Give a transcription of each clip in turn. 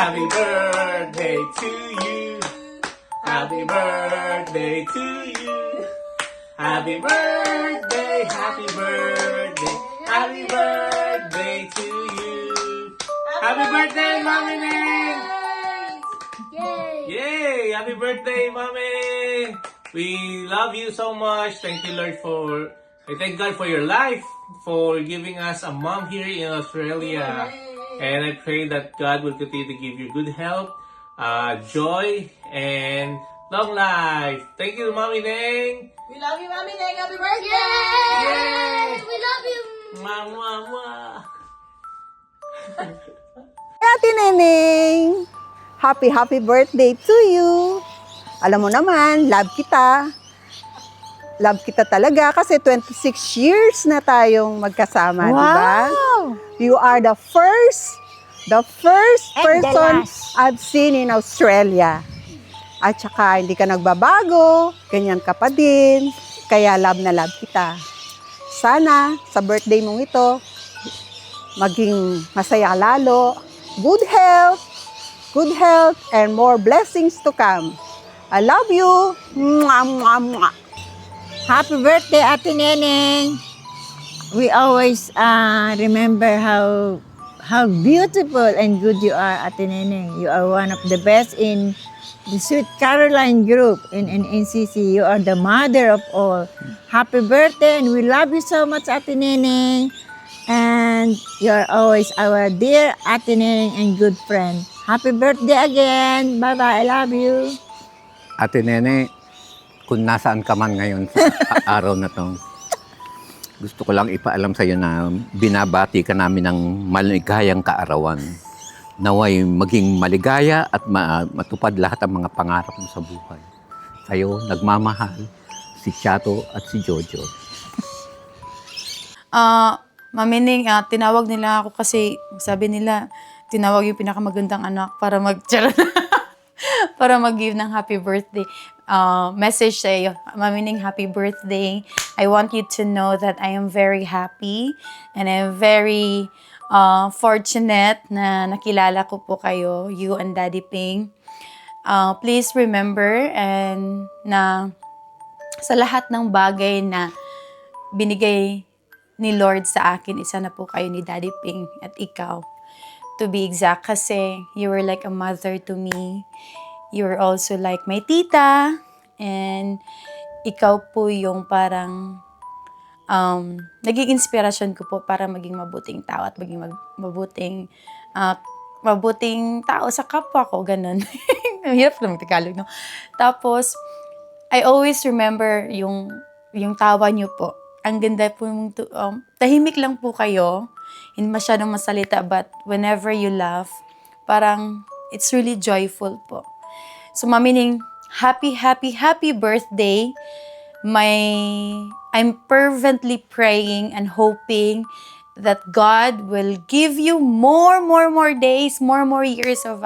Happy birthday to you. Happy birthday to you. Happy birthday, happy birthday, happy birthday to you. Happy birthday, Mommy Ning! Yay! Yay! Happy birthday, Mommy! We love you so much. Thank you, Lord, I thank God for your life, for giving us a mom here in Australia. And I pray that God will continue to give you good health, joy, and long life. Thank you, Mommy Ning! We love you, Mommy Ning. Happy birthday! Yay! We love you! Mwah, mwah, mwah. Ate Neneng, happy birthday to you. Alam mo naman, love kita. Love kita talaga kasi 26 years na tayong magkasama, di ba? You are the first And the person last. I've seen in Australia. At saka hindi ka nagbabago, ganyan ka pa din. Kaya love na love kita. Sana sa birthday mong ito, maging masaya lalo. Good health, and more blessings to come. I love you. Mwah, mwah, mwah. Happy birthday, Ate Neneng. We always remember how beautiful and good you are, Ate Neneng. You are one of the best in the Sweet Caroline group in NCC. You are the mother of all. Happy birthday, and we love you so much, Ate Neneng. And you are always our dear Ate Neneng and good friend. Happy birthday again. Bye-bye. I love you. Ate Nene, kung nasaan ka man ngayon sa araw na to, gusto ko lang ipaalam sa iyo na binabati ka namin ng maligayang kaarawan. Naway maging maligaya at matupad lahat ang mga pangarap mo sa buhay. Sa'yo, nagmamahal, si Chato at si Jojo. Mami Ning, tinawag nila ako kasi sabi nila, tinawag yung pinakamagandang anak para para mag-give ng happy birthday. Message sa iyo, Mami Ning, happy birthday. I want you to know that I am very happy and I'm very fortunate na nakilala ko po kayo, you and Daddy Ping. Please remember and na sa lahat ng bagay na binigay ni Lord sa akin, isa na po kayo ni Daddy Ping at ikaw. To be exact, kasi you were like a mother to me. You were also like my tita. And ikaw po yung parang naging inspirasyon ko po para maging mabuting tao at maging mabuting tao sa kapwa ko, ganun. Ang hirap lang Tagalog, no? Tapos, I always remember yung tawa niyo po. Ang ganda po, tahimik lang po kayo. Hindi masyadong masalita, but whenever you laugh, parang it's really joyful po. So, Mami Ning, happy birthday. I'm fervently praying and hoping that God will give you more days, more years of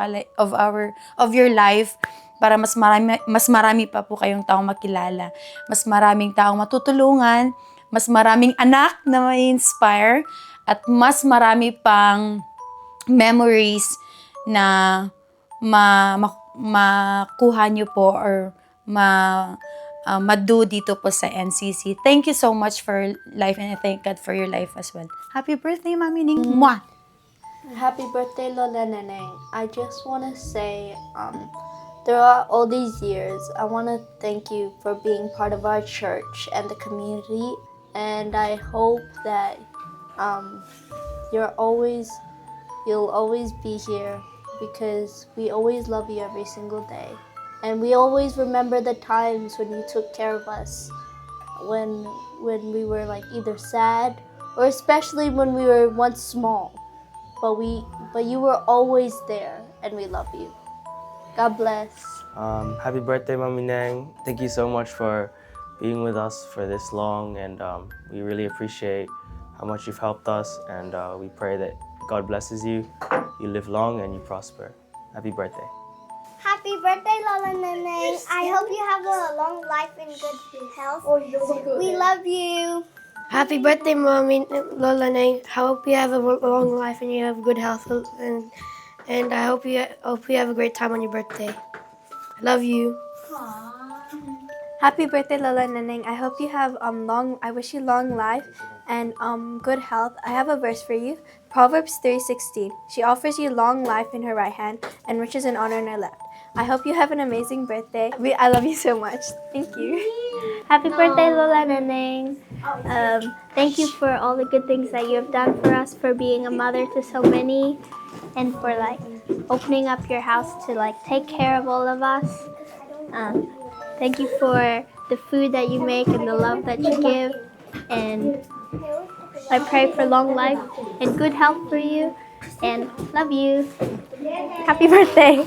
your life para mas marami pa po kayong taong makilala. Mas maraming taong matutulungan, mas maraming anak na ma-inspire, at mas marami pang memories na makuha nyo po or madu dito po sa NCC. Thank you so much for life and I thank God for your life as well. Happy birthday, Mami Ning. Mwah! Happy birthday, Lola Neneng. I just want to say, throughout all these years, I want to thank you for being part of our church and the community. And I hope that you'll always be here because we always love you every single day. And we always remember the times when you took care of us, when we were like either sad or especially when we were once small. But you were always there and we love you. God bless. Happy birthday, Mami Nang. Thank you so much for being with us for this long, and we really appreciate how much you've helped us, and we pray that God blesses you, you live long, and you prosper. Happy birthday. Happy birthday, Lola Neneng. I hope you have a long life and good health. We love you. Happy birthday, Mommy Lola Nang. I hope you have a long life and you have good health and and I hope you have a great time on your birthday. I love you. Happy birthday, Lola Neneng. I hope you have I wish you long life and good health. I have a verse for you. Proverbs 3:16. She offers you long life in her right hand and riches and honor in her left. I hope you have an amazing birthday. I love you so much. Thank you. Happy birthday, Lola Neneng. Thank you for all the good things that you have done for us, for being a mother to so many, and for like opening up your house to like take care of all of us. Thank you for the food that you make and the love that you give. And I pray for long life and good health for you. And love you. Happy birthday.